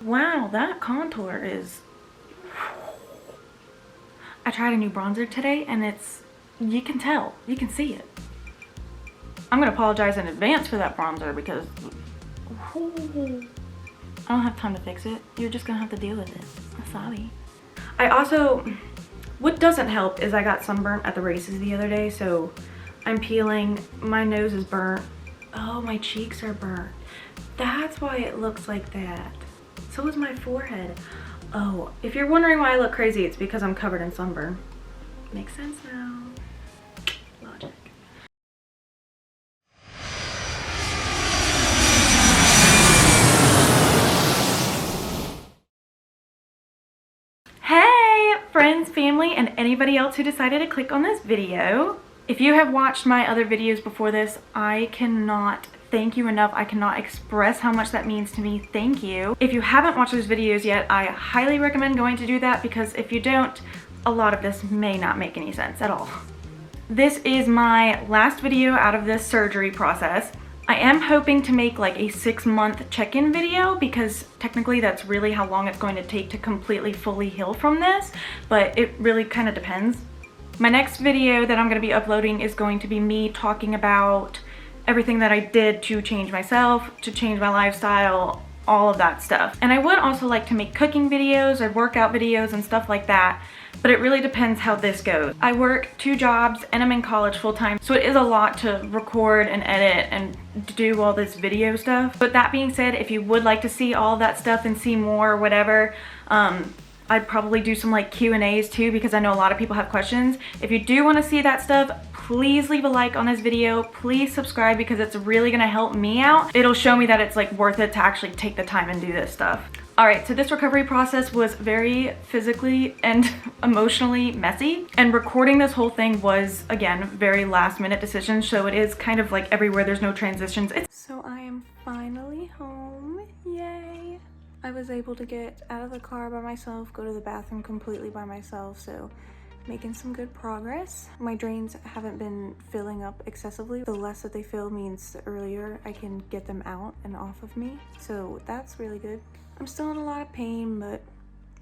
Wow, that contour is... I tried a new bronzer today and it's... you can tell. You can see it. I'm gonna apologize in advance for that bronzer because... I don't have time to fix it. You're just gonna have to deal with it. I'm sorry. I also... what doesn't help is I got sunburnt at the races the other day, so I'm peeling. My nose is burnt. Oh, my cheeks are burnt. That's why it looks like that. So is my forehead. Oh, if you're wondering why I look crazy, it's because I'm covered in sunburn. Makes sense now. Logic. Hey, friends, family, and anybody else who decided to click on this video. If you have watched my other videos before this, I cannot thank you enough. I cannot express how much that means to me. Thank you. If you haven't watched those videos yet, I highly recommend going to do that because if you don't, a lot of this may not make any sense at all. This is my last video out of this surgery process. I am hoping to make like a 6-month check-in video because technically that's really how long it's going to take to completely fully heal from this, but it really kind of depends. My next video that I'm going to be uploading is going to be me talking about everything that I did to change myself, to change my lifestyle, all of that stuff. And I would also like to make cooking videos or workout videos and stuff like that, but it really depends how this goes. I work 2 jobs and I'm in college full-time, so it is a lot to record and edit and do all this video stuff. But that being said, if you would like to see all that stuff and see more or whatever, I'd probably do some like Q&As too because I know a lot of people have questions. If you do want to see that stuff, please leave a like on this video. Please subscribe because it's really going to help me out. It'll show me that it's like worth it to actually take the time and do this stuff. Alright, so this recovery process was very physically and emotionally messy, and recording this whole thing was, again, very last minute decision, so it is kind of like everywhere there's no transitions. So I am finally home, yay! I was able to get out of the car by myself, go to the bathroom completely by myself, so making some good progress. My drains haven't been filling up excessively. The less that they fill means the earlier I can get them out and off of me, so that's really good. I'm still in a lot of pain, but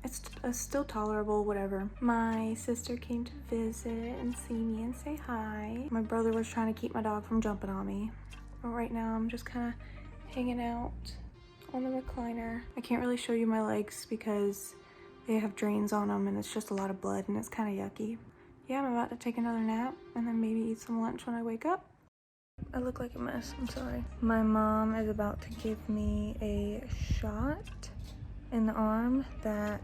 it's still tolerable, whatever. My sister came to visit and see me and say hi. My brother was trying to keep my dog from jumping on me. But right now I'm just kind of hanging out on the recliner. I can't really show you my legs because they have drains on them and it's just a lot of blood and it's kind of yucky. Yeah, I'm about to take another nap and then maybe eat some lunch when I wake up. I look like a mess, I'm sorry. My mom is about to give me a shot in the arm that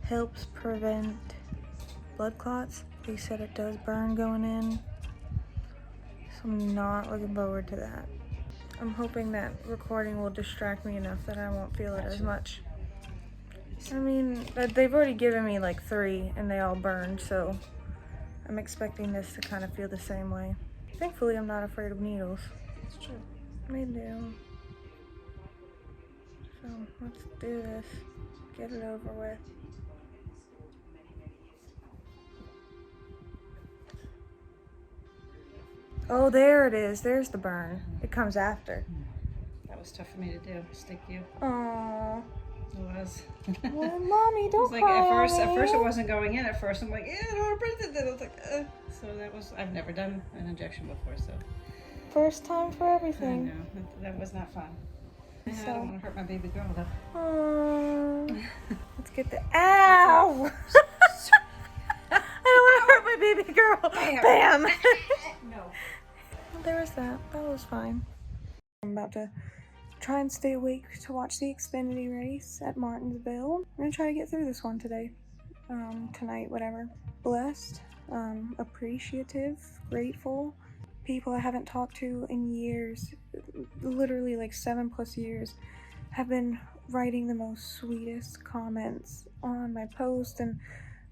helps prevent blood clots. They said it does burn going in, so I'm not looking forward to that. I'm hoping that recording will distract me enough that I won't feel it as much. I mean, they've already given me like 3 and they all burned, so I'm expecting this to kind of feel the same way. Thankfully, I'm not afraid of needles. It's true. They do. So, let's do this. Get it over with. Oh, there it is. There's the burn. It comes after. That was tough for me to do. Stick you. Aww. It was. Well, Mommy, don't like cry. at first it wasn't going in. At first I'm like, I don't want to breathe it. Then I was like, So that was, I've never done an injection before, so. First time for I everything. know, that was not fun. I So. don't want to hurt my baby girl though. Aww. Let's get the, ow! I don't want to hurt my baby girl. Bam! No. Well, there was that. That was fine. I'm about to try and stay awake to watch the Xfinity race at Martinsville. I'm gonna try to get through this one today. Tonight, whatever. Blessed, appreciative, grateful. People I haven't talked to in years, literally like 7+ years, have been writing the most sweetest comments on my post, and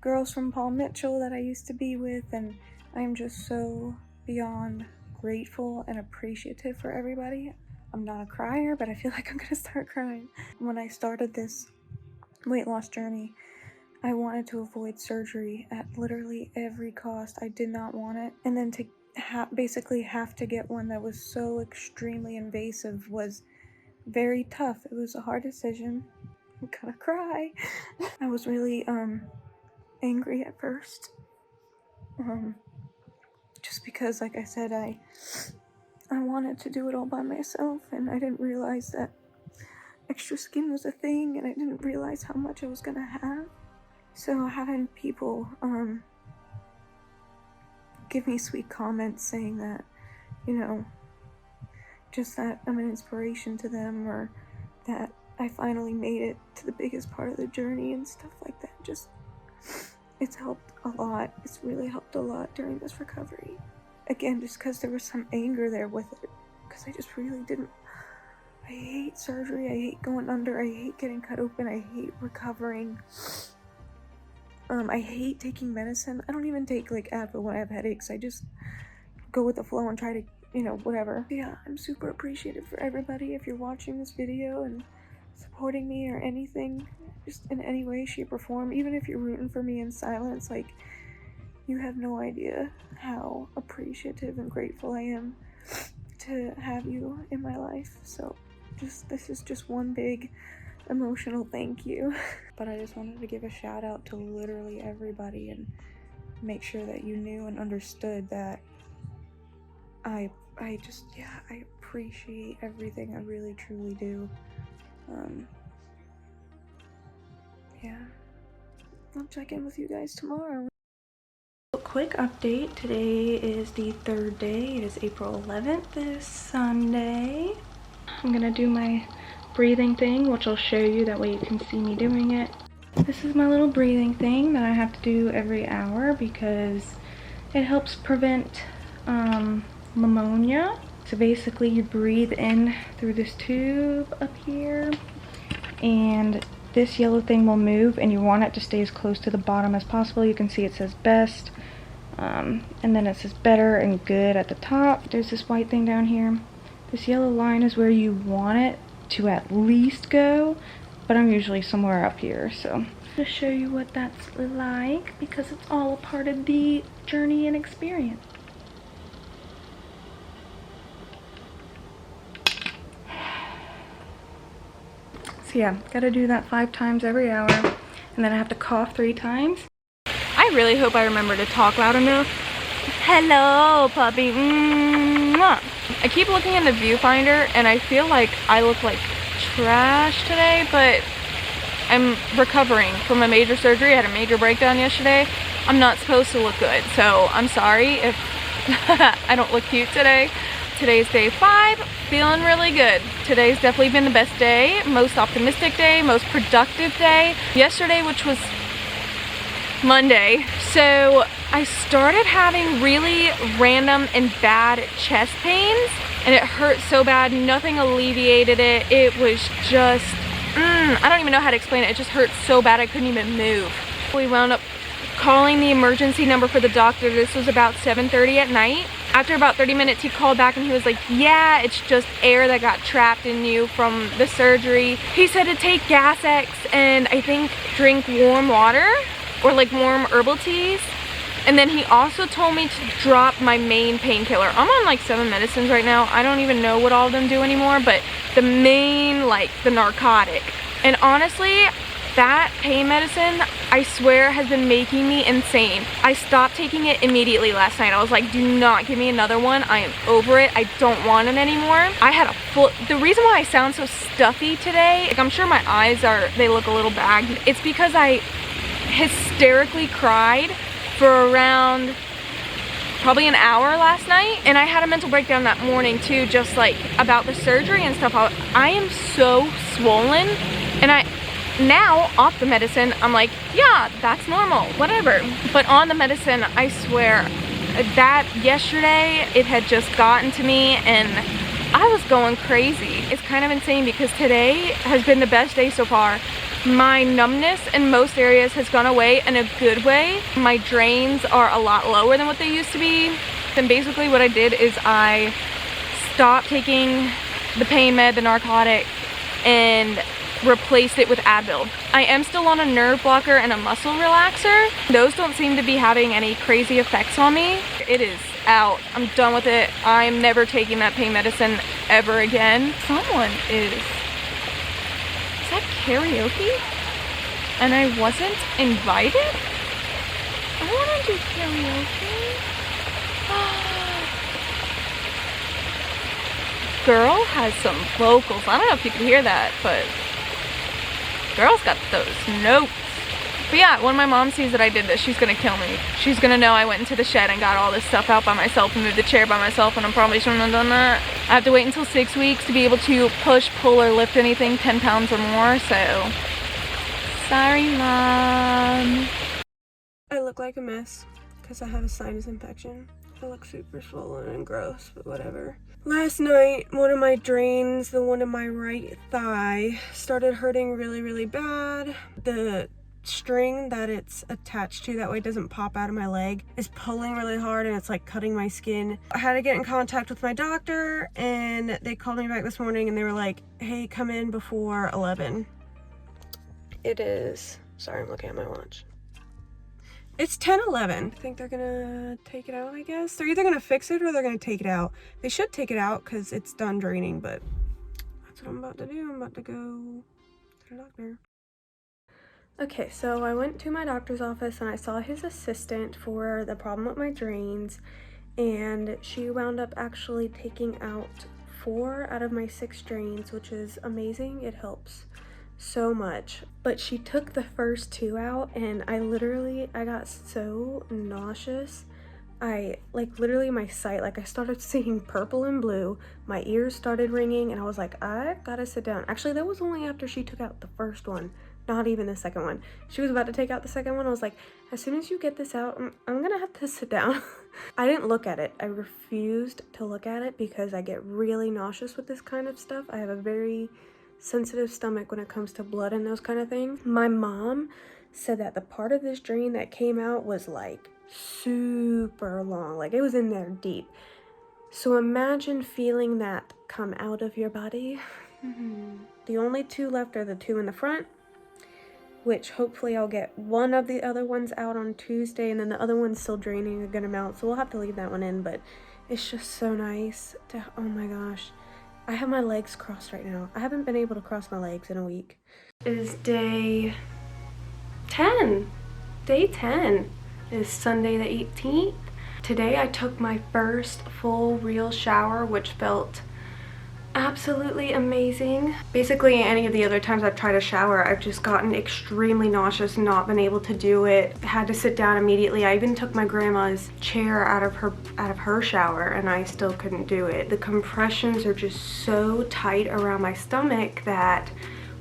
girls from Paul Mitchell that I used to be with, and I'm just so beyond grateful and appreciative for everybody. I'm not a crier, but I feel like I'm gonna start crying. When I started this weight loss journey, I wanted to avoid surgery at literally every cost. I did not want it. And then to basically have to get one that was so extremely invasive was very tough. It was a hard decision. I'm gonna cry. I was really angry at first. Just because, like I said, I wanted to do it all by myself, and I didn't realize that extra skin was a thing, and I didn't realize how much I was gonna have. So having people give me sweet comments saying that, you know, just that I'm an inspiration to them, or that I finally made it to the biggest part of the journey and stuff like that, just, it's helped a lot. It's really helped a lot during this recovery. Again, just because there was some anger there with it, because I just really didn't. I hate surgery, I hate going under, I hate getting cut open, I hate recovering. I hate taking medicine. I don't even take like Advil when I have headaches. I just go with the flow and try to, you know, whatever. Yeah, I'm super appreciative for everybody if you're watching this video and supporting me or anything, just in any way, shape, or form. Even if you're rooting for me in silence, like, you have no idea how appreciative and grateful I am to have you in my life. So this is just one big emotional thank you. But I just wanted to give a shout out to literally everybody and make sure that you knew and understood that I appreciate everything. I really truly do. Yeah, I'll check in with you guys tomorrow. Quick update, today is the 3rd day. It is April 11th, this Sunday. I'm gonna do my breathing thing, which I'll show you, that way you can see me doing it. This is my little breathing thing that I have to do every hour because it helps prevent pneumonia. So basically you breathe in through this tube up here, and this yellow thing will move, and you want it to stay as close to the bottom as possible. You can see it says best, and then it says better and good at the top. There's this white thing down here. This yellow line is where you want it to at least go, but I'm usually somewhere up here. So to show you what that's like, because it's all a part of the journey and experience. So yeah, gotta do that 5 times every hour, and then I have to cough 3 times. I really hope I remember to talk loud enough. Hello, puppy. Mwah. I keep looking in the viewfinder, and I feel like I look like trash today, but I'm recovering from a major surgery. I had a major breakdown yesterday. I'm not supposed to look good, so I'm sorry if I don't look cute today. Today's day 5, feeling really good. Today's definitely been the best day, most optimistic day, most productive day. Yesterday, which was Monday, so I started having really random and bad chest pains, and it hurt so bad, nothing alleviated it. It was just, I don't even know how to explain it. It just hurt so bad I couldn't even move. We wound up calling the emergency number for the doctor. This was about 7:30 at night. After about 30 minutes, he called back and he was like, yeah, it's just air that got trapped in you from the surgery. He said to take Gas-X and I think drink warm water or like warm herbal teas. And then he also told me to drop my main painkiller. I'm on like 7 medicines right now. I don't even know what all of them do anymore, but the main, like the narcotic. And honestly, that pain medicine, I swear, has been making me insane. I stopped taking it immediately last night. I was like, do not give me another one. I am over it. I don't want it anymore. I had a full, the reason why I sound so stuffy today, like I'm sure my eyes they look a little bagged. It's because I hysterically cried for around probably an hour last night, and I had a mental breakdown that morning too, just like about the surgery and stuff. I am so swollen, and now off the medicine, I'm like, yeah, that's normal, whatever. But on the medicine, I swear that yesterday it had just gotten to me and I was going crazy. It's kind of insane because today has been the best day so far. My numbness in most areas has gone away in a good way. My drains are a lot lower than what they used to be. And basically what I did is I stopped taking the pain med, the narcotic, and replaced it with Advil. I am still on a nerve blocker and a muscle relaxer. Those don't seem to be having any crazy effects on me. It is out. I'm done with it. I'm never taking that pain medicine ever again. Someone is that karaoke and I wasn't invited? I want to do karaoke. Girl has some vocals. I don't know if you can hear that, but girl's got those notes. But yeah, when my mom sees that I did this, she's gonna kill me. She's gonna know I went into the shed and got all this stuff out by myself and moved the chair by myself, and I'm probably shouldn't have done that. I have to wait until 6 weeks to be able to push, pull, or lift anything 10 pounds or more, so sorry, Mom. I look like a mess because I have a sinus infection. I look super swollen and gross, but whatever. Last night, one of my drains, the one in my right thigh, started hurting really, really bad. The string that it's attached to, that way it doesn't pop out of my leg, is pulling really hard and it's like cutting my skin. I had to get in contact with my doctor and they called me back this morning and they were like, hey, come in before 11. It is, sorry, I'm looking at my watch. It's 10:11. I think they're gonna take it out, I guess. They're either gonna fix it or they're gonna take it out. They should take it out because it's done draining, but that's what I'm about to do. I'm about to go to the doctor. Okay, so I went to my doctor's office and I saw his assistant for the problem with my drains, and she wound up actually taking out 4 out of my 6 drains, which is amazing. It helps so much. But she took the first 2 out and I got so nauseous. Literally my sight, I started seeing purple and blue, my ears started ringing, and I was like, I gotta sit down. Actually, that was only after she took out the first one, not even the second one. She was about to take out the second one. I was like, as soon as you get this out, I'm gonna have to sit down. I didn't look at it. I refused to look at it because I get really nauseous with this kind of stuff. I have a very sensitive stomach when it comes to blood and those kind of things. My mom said that the part of this drain that came out was super long, it was in there deep. So imagine feeling that come out of your body. The only 2 left are the 2 in the front, which hopefully I'll get one of the other ones out on Tuesday, and then the other one's still draining a good amount, so we'll have to leave that one in. But it's just so nice to, oh my gosh, I have my legs crossed right now. I haven't been able to cross my legs in a week. It is day 10. Day 10 is Sunday the 18th. Today I took my first full real shower, which felt absolutely amazing. Basically, any of the other times I've tried to shower, I've just gotten extremely nauseous, not been able to do it, had to sit down immediately. I even took my grandma's chair out of her shower and I still couldn't do it. The compressions are just so tight around my stomach that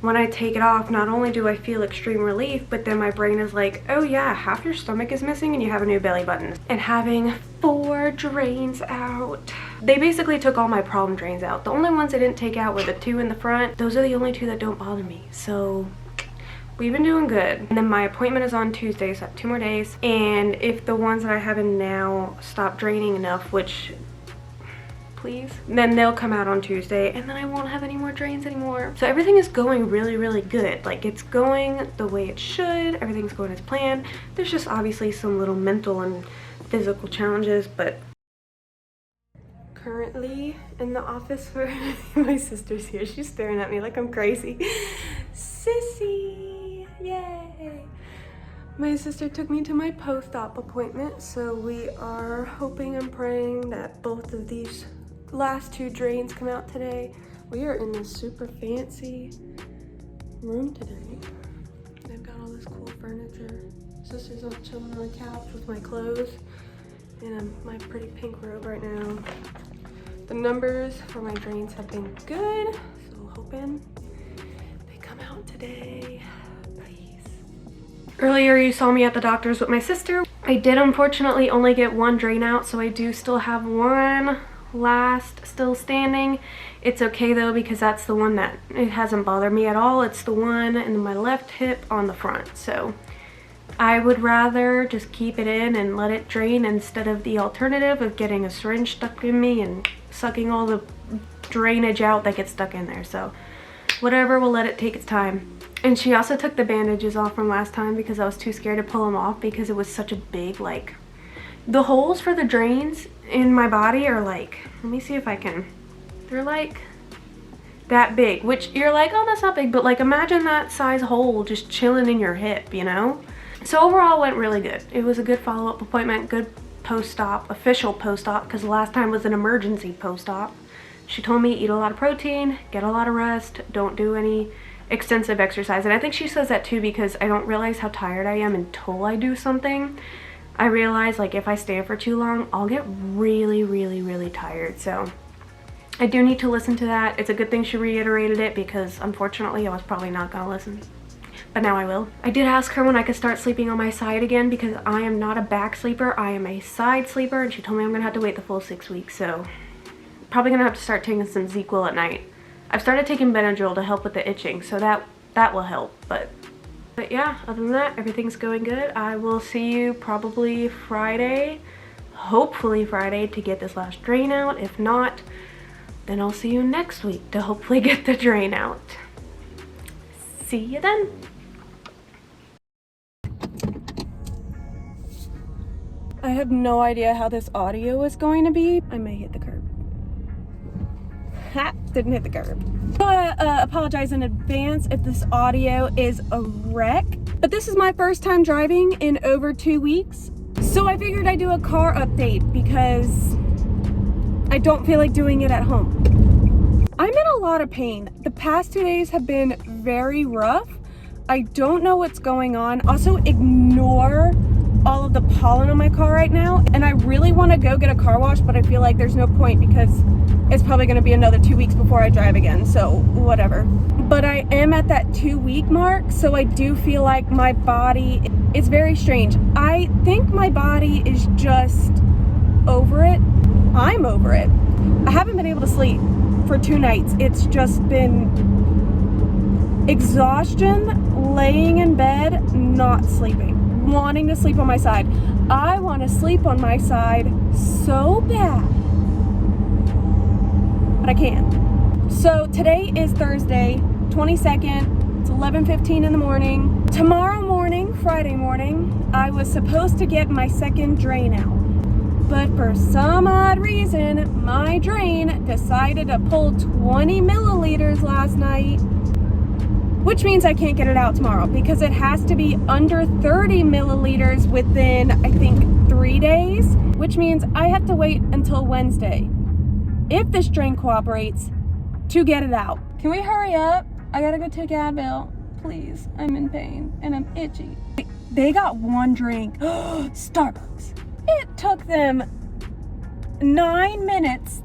when I take it off, not only do I feel extreme relief, but then my brain is like, oh yeah, half your stomach is missing and you have a new belly button. And having 4 drains out. They basically took all my problem drains out. The only ones they didn't take out were the 2 in the front. Those are the only 2 that don't bother me. So we've been doing good. And then my appointment is on Tuesday, so I have 2 more days. And if the ones that I have in now stop draining enough, which please, then they'll come out on Tuesday and then I won't have any more drains anymore. So everything is going really, really good. It's going the way it should. Everything's going as planned. There's just obviously some little mental and physical challenges, but currently in the office for my sister's here. She's staring at me like I'm crazy. Sissy, yay. My sister took me to my post-op appointment, so we are hoping and praying that both of these last 2 drains come out today. We are in this super fancy room today. They've got all this cool furniture. Sister's up chilling on the couch with my clothes and my pretty pink robe right now. The numbers for my drains have been good, so hoping they come out today. Please. Earlier you saw me at the doctor's with my sister. I did unfortunately only get 1 drain out, so I do still have 1 last still standing. It's okay though, because that's the one that it hasn't bothered me at all. It's the one in my left hip on the front, so I would rather just keep it in and let it drain instead of the alternative of getting a syringe stuck in me and sucking all the drainage out that gets stuck in there. So whatever, we'll let it take its time. And she also took the bandages off from last time because I was too scared to pull them off because it was such a big, the holes for the drains in my body are let me see if I can, they're that big, which you're like, oh, that's not big, but like imagine that size hole just chilling in your hip, you know? So overall it went really good. It was a good follow-up appointment, good post-op, official post-op, because the last time was an emergency post-op. She told me eat a lot of protein, get a lot of rest, don't do any extensive exercise. And I think she says that too because I don't realize how tired I am until I do something. I realize like if I stay for too long, I'll get really, really, really tired. So I do need to listen to that. It's a good thing she reiterated it because unfortunately I was probably not gonna listen. But now I will. I did ask her when I could start sleeping on my side again because I am not a back sleeper, I am a side sleeper, and she told me I'm gonna have to wait the full 6 weeks, so probably gonna have to start taking some ZzzQuil at night. I've started taking Benadryl to help with the itching, so that will help, but yeah, other than that, everything's going good. I will see you probably Friday, hopefully Friday, to get this last drain out. If not, then I'll see you next week to hopefully get the drain out. See you then. I have no idea how this audio is going to be. I may hit the curb. Ha! Didn't hit the curb. I apologize in advance if this audio is a wreck, but this is my first time driving in over 2 weeks, so I figured I'd do a car update because I don't feel like doing it at home. I'm in a lot of pain. The past 2 days have been very rough. I don't know what's going on. Also, ignore all of the pollen on my car right now, and I really want to go get a car wash, but I feel like there's no point because it's probably going to be another 2 weeks before I drive again, so whatever. But I am at that 2-week mark, so I do feel like my body, it's very strange. I think my body is just over it. I'm over it. I haven't been able to sleep for 2 nights. It's just been exhaustion, laying in bed, not sleeping, wanting to sleep on my side. I want to sleep on my side so bad, but I can't. So today is Thursday, 22nd. It's 11:15 in the morning. Tomorrow morning, Friday morning, I was supposed to get my second drain out. But for some odd reason, my drain decided to pull 20 milliliters last night, which means I can't get it out tomorrow because it has to be under 30 milliliters within, I think, 3 days, which means I have to wait until Wednesday, if this drain cooperates, to get it out. Can we hurry up? I gotta go take Advil. Please, I'm in pain and I'm itchy. They got one drink. Starbucks. It took them 9 minutes,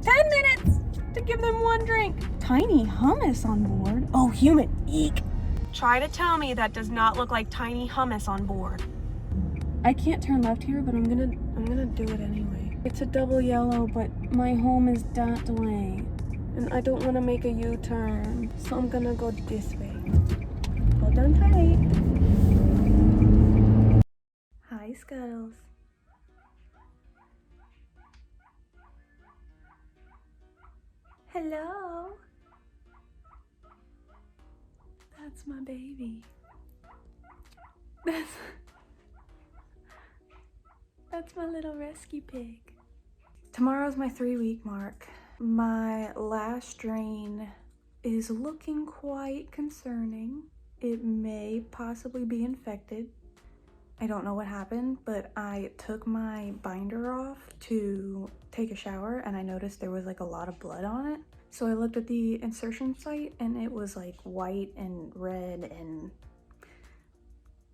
10 minutes to give them one drink. Tiny hummus on board. Oh, human, eek. Try to tell me that does not look like tiny hummus on board. I can't turn left here, but I'm gonna do it anyway. It's a double yellow, but my home is that way. And I don't wanna make a U-turn, so I'm gonna go this way. Hold on tight. Hi, Scuttles. Hello. That's my baby. That's my little rescue pig. Tomorrow's my 3-week mark. My last drain is looking quite concerning. It may possibly be infected. I don't know what happened, but I took my binder off to take a shower and I noticed there was like a lot of blood on it. So I looked at the insertion site and it was like white and red and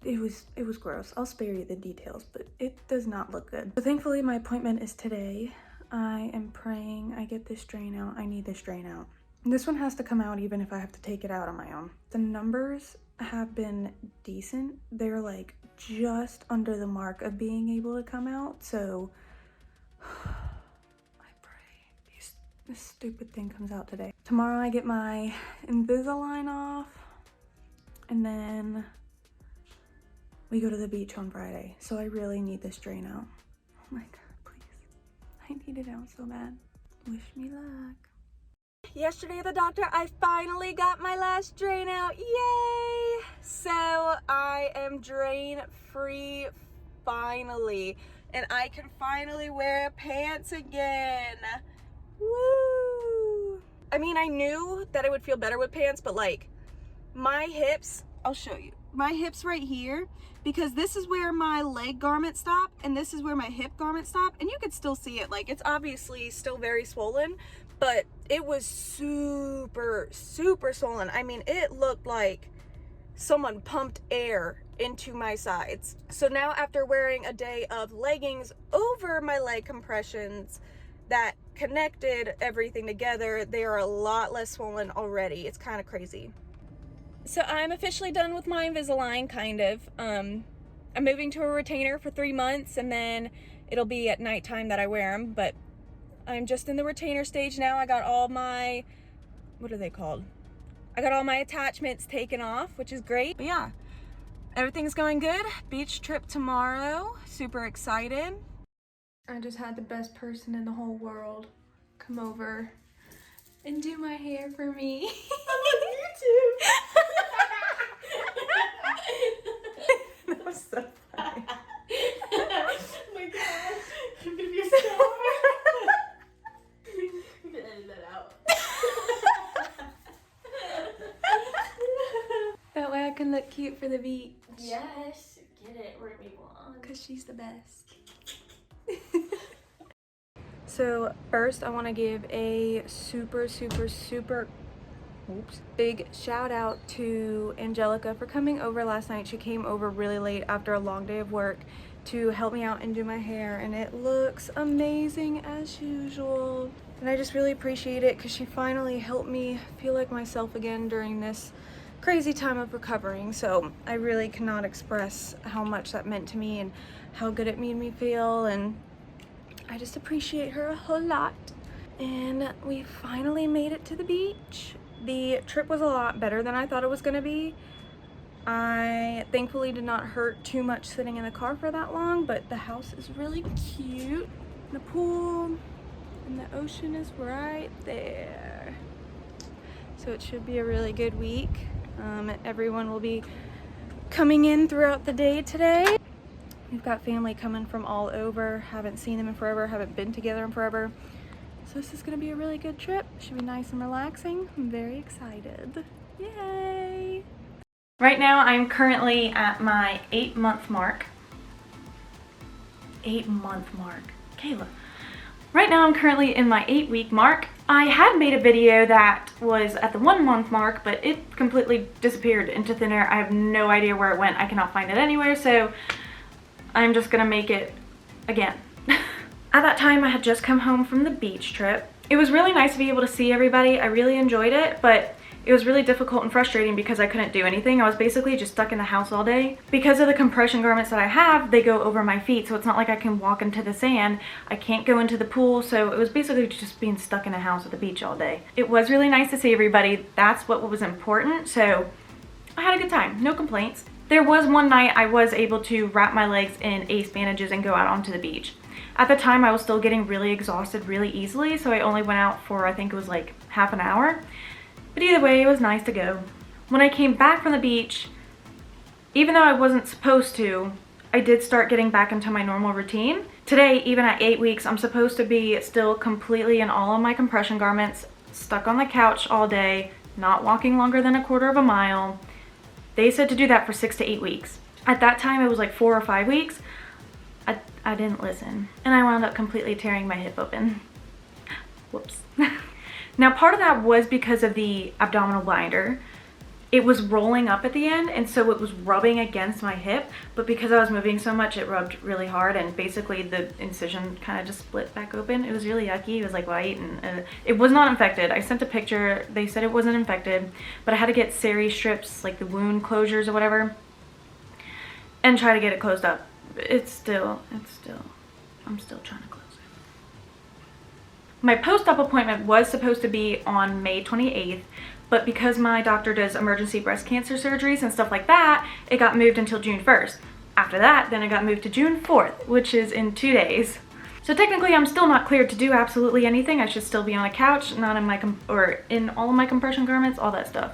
it was gross. I'll spare you the details, but it does not look good. So thankfully my appointment is today. I am praying I get this drain out. I need this drain out. This one has to come out even if I have to take it out on my own. The numbers have been decent. They're like just under the mark of being able to come out, so I pray this stupid thing comes out today. Tomorrow I get my Invisalign off, and then we go to the beach on Friday, so I really need this drain out. Oh my god, please. I need it out so bad. Wish me luck. Yesterday at the doctor, I finally got my last drain out. Yay! So I am drain free finally, and I can finally wear pants again. Woo! I mean, I knew that I would feel better with pants, but like my hips, I'll show you. My hips right here, because this is where my leg garment stop and this is where my hip garment stop, and you could still see it. Like, it's obviously still very swollen, but it was super swollen. I mean, it looked like someone pumped air into my sides. So now, after wearing a day of leggings over my leg compressions that connected everything together, they are a lot less swollen already. It's kind of crazy. So I'm officially done with my Invisalign, kind of. I'm moving to a retainer for 3 months, and then it'll be at nighttime that I wear them, but I'm just in the retainer stage now. I got all my, what are they called? I got all my attachments taken off, which is great. But yeah, everything's going good. Beach trip tomorrow. Super excited. I just had the best person in the whole world come over and do my hair for me. I'm on YouTube. That was so funny. Oh my god. I'm gonna be a star. I'm gonna edit that out. That way I can look cute for the beach. Yes, get it where we belong. Because she's the best. So first I want to give a super big shout out to Angelica for coming over last night. She came over really late after a long day of work to help me out and do my hair, and it looks amazing as usual. And I just really appreciate it because she finally helped me feel like myself again during this crazy time of recovering. So I really cannot express how much that meant to me and how good it made me feel, and I just appreciate her a whole lot. And we finally made it to the beach. The trip was a lot better than I thought it was gonna be. I thankfully did not hurt too much sitting in the car for that long, but the house is really cute. The pool and the ocean is right there. So it should be a really good week. Everyone will be coming in throughout the day today. We've got family coming from all over. Haven't seen them in forever, haven't been together in forever. So this is gonna be a really good trip. Should be nice and relaxing. I'm very excited. Yay! Right now I'm currently at my 8-month mark. 8-month mark. Kayla. Right now I'm currently in my 8-week mark. I had made a video that was at the 1-month mark, but it completely disappeared into thin air. I have no idea where it went. I cannot find it anywhere, so I'm just gonna make it again. At that time I had just come home from the beach trip. It was really nice to be able to see everybody. I really enjoyed it, but it was really difficult and frustrating because I couldn't do anything. I was basically just stuck in the house all day. Because of the compression garments that I have, they go over my feet, so it's not like I can walk into the sand. I can't go into the pool, so it was basically just being stuck in a house at the beach all day. It was really nice to see everybody. That's what was important, so I had a good time, no complaints. There was one night I was able to wrap my legs in ace bandages and go out onto the beach. At the time I was still getting really exhausted really easily, so I only went out for, I think it was like half an hour. But either way, it was nice to go. When I came back from the beach, even though I wasn't supposed to, I did start getting back into my normal routine. Today, even at 8 weeks, I'm supposed to be still completely in all of my compression garments, stuck on the couch all day, not walking longer than a quarter of a mile. They said to do that for 6 to 8 weeks. At that time, it was like 4 or 5 weeks. I didn't listen, and I wound up completely tearing my hip open. Whoops. Now, part of that was because of the abdominal binder. It was rolling up at the end, and so it was rubbing against my hip, but because I was moving so much, it rubbed really hard, and basically the incision kind of just split back open. It was really yucky. It was like white, and it was not infected. I sent a picture. They said it wasn't infected, but I had to get seri strips, like the wound closures or whatever, and try to get it closed up. I'm still trying to close it. My post-op appointment was supposed to be on May 28th, but because my doctor does emergency breast cancer surgeries and stuff like that, it got moved until June 1st. After that, then it got moved to June 4th, which is in 2 days. So technically, I'm still not cleared to do absolutely anything. I should still be on a couch, not in my in all of my compression garments, all that stuff.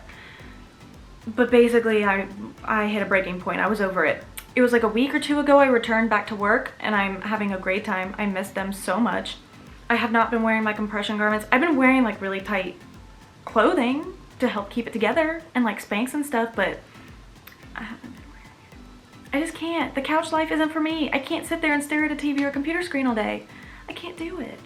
But basically, I hit a breaking point. I was over it. It was like a week or 2 ago I returned back to work, and I'm having a great time. I miss them so much. I have not been wearing my compression garments. I've been wearing like really tight clothing to help keep it together and like Spanx and stuff, but I haven't been wearing it. I just can't. The couch life isn't for me. I can't sit there and stare at a TV or a computer screen all day. I can't do it.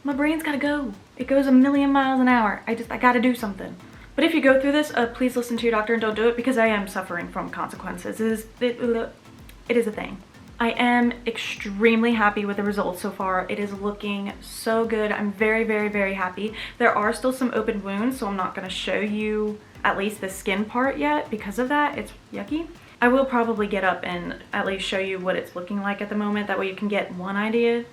My brain's gotta go. It goes a million miles an hour. I gotta do something. But if you go through this, please listen to your doctor and don't do it, because I am suffering from consequences. It is a thing. I am extremely happy with the results so far. It is looking so good. I'm very, very, very happy. There are still some open wounds, so I'm not gonna show you at least the skin part yet because of that. It's yucky. I will probably get up and at least show you what it's looking like at the moment. That way you can get one idea.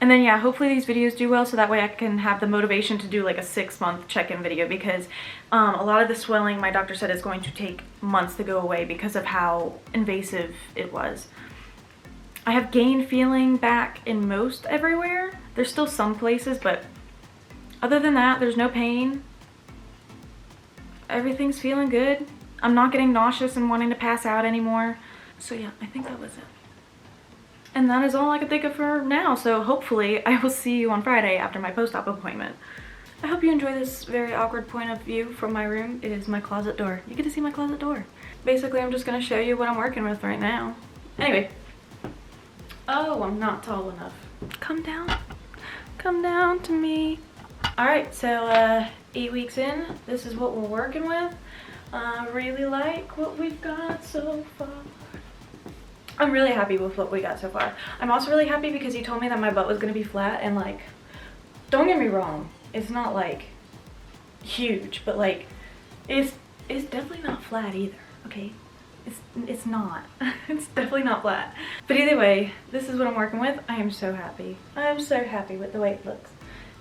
And then yeah, hopefully these videos do well so that way I can have the motivation to do like a 6-month check-in video, because a lot of the swelling, my doctor said, is going to take months to go away because of how invasive it was. I have gained feeling back in most everywhere. There's still some places, but other than that, there's no pain. Everything's feeling good. I'm not getting nauseous and wanting to pass out anymore. So yeah, I think that was it. And that is all I can think of for now, so hopefully I will see you on Friday after my post-op appointment. I hope you enjoy this very awkward point of view from my room. It is my closet door. You get to see my closet door. Basically, I'm just gonna show you what I'm working with right now. Anyway. Oh, I'm not tall enough. Come down. Come down to me. Alright, so 8 weeks in, this is what we're working with. I really like what we've got so far. I'm really happy with what we got so far. I'm also really happy because he told me that my butt was gonna be flat, and like, don't get me wrong, it's not like huge, but like, it's definitely not flat either, okay? It's not. It's definitely not flat. But either way, this is what I'm working with. I am so happy. I'm so happy with the way it looks.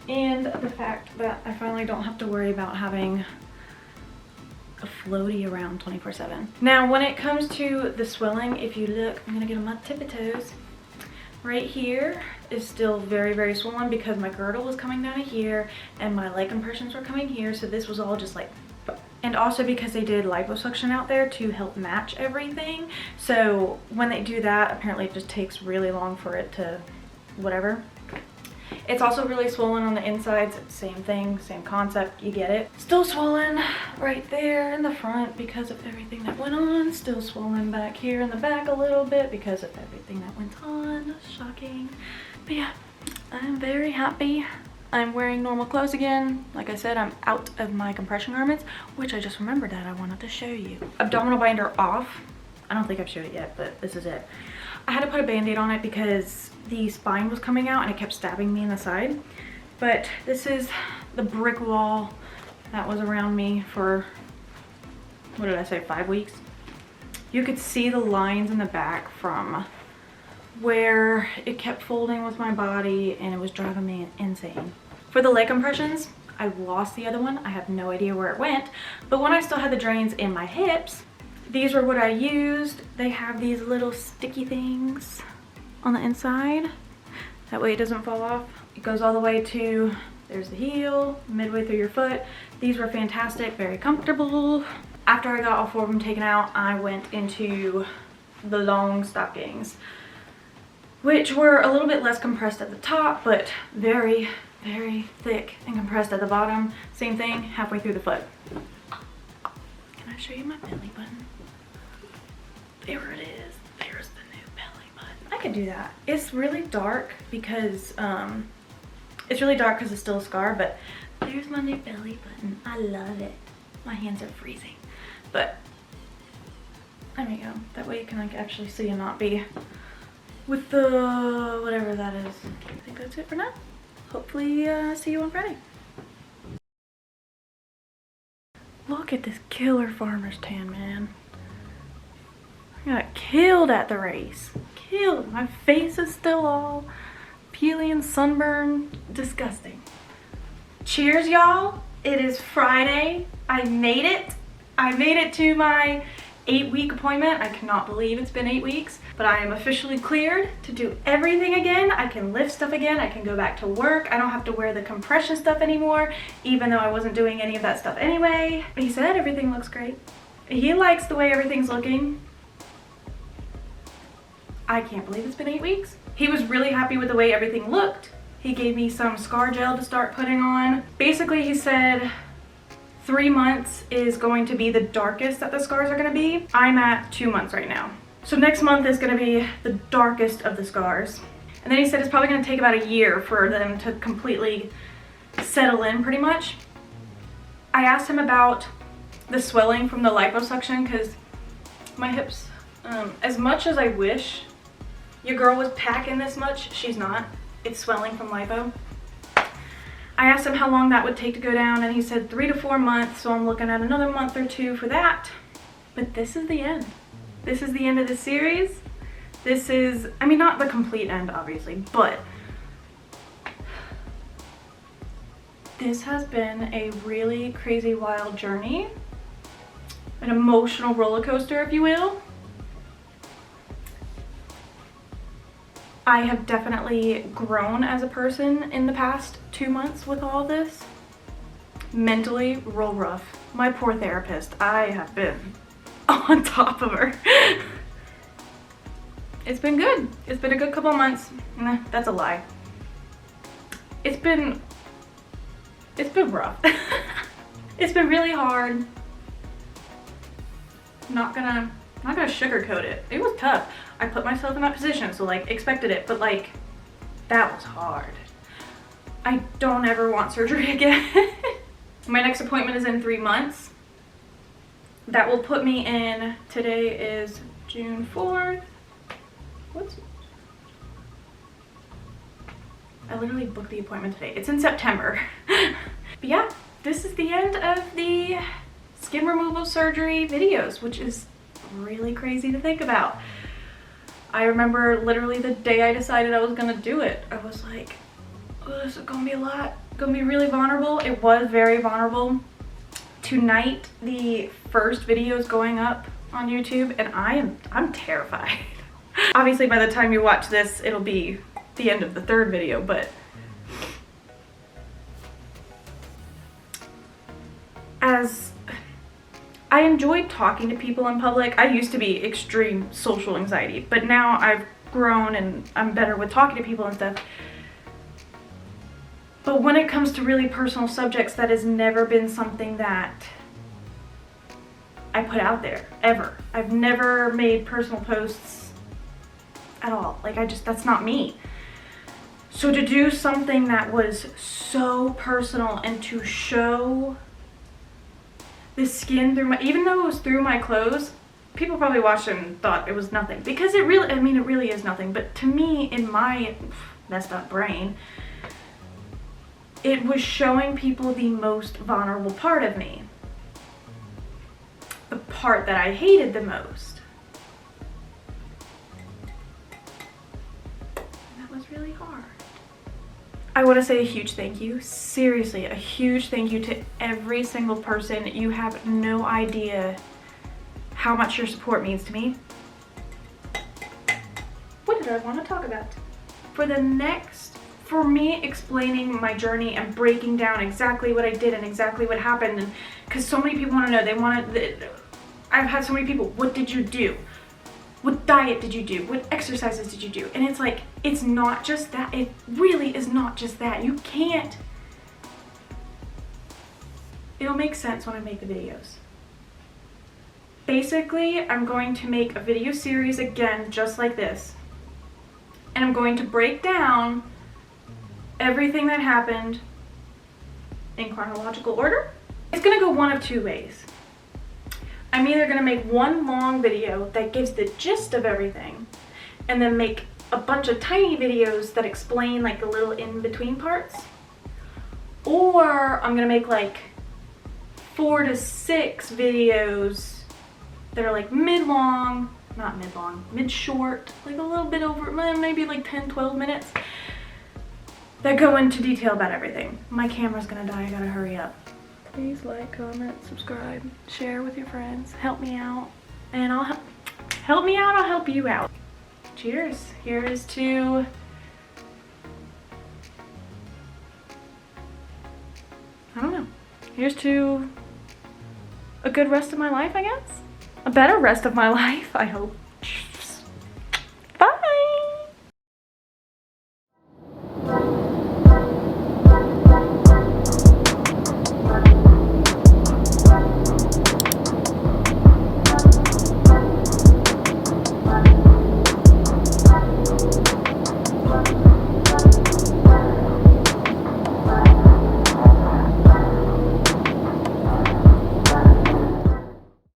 And the fact that I finally don't have to worry about having a floaty around 24/7. Now, when it comes to the swelling, if you look, I'm gonna get on my tippy toes. Right here is still very, very swollen because my girdle was coming down to here and my leg compressions were coming here. So this was all just like, and also because they did liposuction out there to help match everything. So when they do that, apparently it just takes really long for it to whatever. It's also really swollen on the insides. Same thing, same concept, you get it. Still swollen right there in the front because of everything that went on. Still swollen back here in the back a little bit because of everything that went on. Shocking. But yeah, I'm very happy. I'm wearing normal clothes again. Like I said, I'm out of my compression garments, which I just remembered that I wanted to show you. Abdominal binder off. I don't think I've showed it yet, but this is it. I had to put a band-aid on it because the spine was coming out and it kept stabbing me in the side. But this is the brick wall that was around me for, what did I say, 5 weeks? You could see the lines in the back from where it kept folding with my body and it was driving me insane. For the leg compressions, I lost the other one. I have no idea where it went. But when I still had the drains in my hips, these were what I used. They have these little sticky things on the inside. That way it doesn't fall off. It goes all the way to, there's the heel, midway through your foot. These were fantastic, very comfortable. After I got all 4 of them taken out, I went into the long stockings, which were a little bit less compressed at the top, but very, very thick and compressed at the bottom. Same thing, halfway through the foot. Can I show you my belly button? There it is. There's the new belly button. I could do that. It's really dark because it's still a scar, but there's my new belly button. I love it. My hands are freezing, but there you go. That way you can like actually see and not be with the whatever that is. I think that's it for now. Hopefully see you on Friday. Look at this killer farmer's tan, man. I got killed at the race. Killed. My face is still all peely and sunburned. Disgusting. Cheers, y'all. It is Friday. I made it. I made it to my 8-week appointment. I cannot believe it's been 8 weeks, but I am officially cleared to do everything again. I can lift stuff again. I can go back to work. I don't have to wear the compression stuff anymore, even though I wasn't doing any of that stuff anyway. He said everything looks great. He likes the way everything's looking. I can't believe it's been 8 weeks. He was really happy with the way everything looked. He gave me some scar gel to start putting on. Basically, he said 3 months is going to be the darkest that the scars are going to be. I'm at 2 months right now. So next month is going to be the darkest of the scars. And then he said it's probably going to take about a year for them to completely settle in pretty much. I asked him about the swelling from the liposuction because my hips, as much as I wish your girl was packing this much, she's not. It's swelling from lipo. I asked him how long that would take to go down, and he said 3 to 4 months, so I'm looking at another month or 2 for that. But this is the end. This is the end of the series. This is, I mean, not the complete end, obviously, but this has been a really crazy, wild journey. An emotional roller coaster, if you will. I have definitely grown as a person in the past 2 months with all this. Mentally, real rough. My poor therapist, I have been on top of her. It's been good. It's been a good couple months. Nah, that's a lie. It's been rough. It's been really hard. Not gonna sugarcoat it. It was tough. I put myself in that position, so like expected it, but like that was hard. I don't ever want surgery again. My next appointment is in 3 months. That will put me in, today is June 4th. I literally booked the appointment today. It's in September. But yeah, this is the end of the skin removal surgery videos, which is really crazy to think about. I remember literally the day I decided I was gonna do it, I was like, oh, this is gonna be a lot. Gonna be really vulnerable. It was very vulnerable. Tonight, the first video is going up on YouTube, and I'm terrified. Obviously, by the time you watch this, it'll be the end of the 3rd video, but as I enjoyed talking to people in public. I used to be extreme social anxiety, but now I've grown and I'm better with talking to people and stuff. But when it comes to really personal subjects, that has never been something that I put out there, ever. I've never made personal posts at all. Like, that's not me. So to do something that was so personal and to show the skin through my, even though it was through my clothes, people probably watched it and thought it was nothing, because it really, I mean, it really is nothing. But to me, in my messed up brain, it was showing people the most vulnerable part of me, the part that I hated the most. That was really hard. I want to say a huge thank you, seriously, a huge thank you to every single person. You have no idea how much your support means to me. What did I want to talk about? For me explaining my journey and breaking down exactly what I did and exactly what happened, and because so many people want to know, I've had so many people, what did you do? What diet did you do? What exercises did you do? And it's like, it's not just that. It really is not just that. You can't. It'll make sense when I make the videos. Basically, I'm going to make a video series again, just like this. And I'm going to break down everything that happened in chronological order. It's gonna go one of 2 ways. I'm either gonna make one long video that gives the gist of everything, and then make a bunch of tiny videos that explain like the little in-between parts, or I'm gonna make like 4 to 6 videos that are like mid-long, not mid-long, mid-short, like a little bit over, maybe like 10-12 minutes, that go into detail about everything. My camera's gonna die, I gotta hurry up. Please like, comment, subscribe, share with your friends, help me out, and I'll help you out. Cheers. Here is to I don't know. Here's to a good rest of my life, I guess. A better rest of my life, I hope.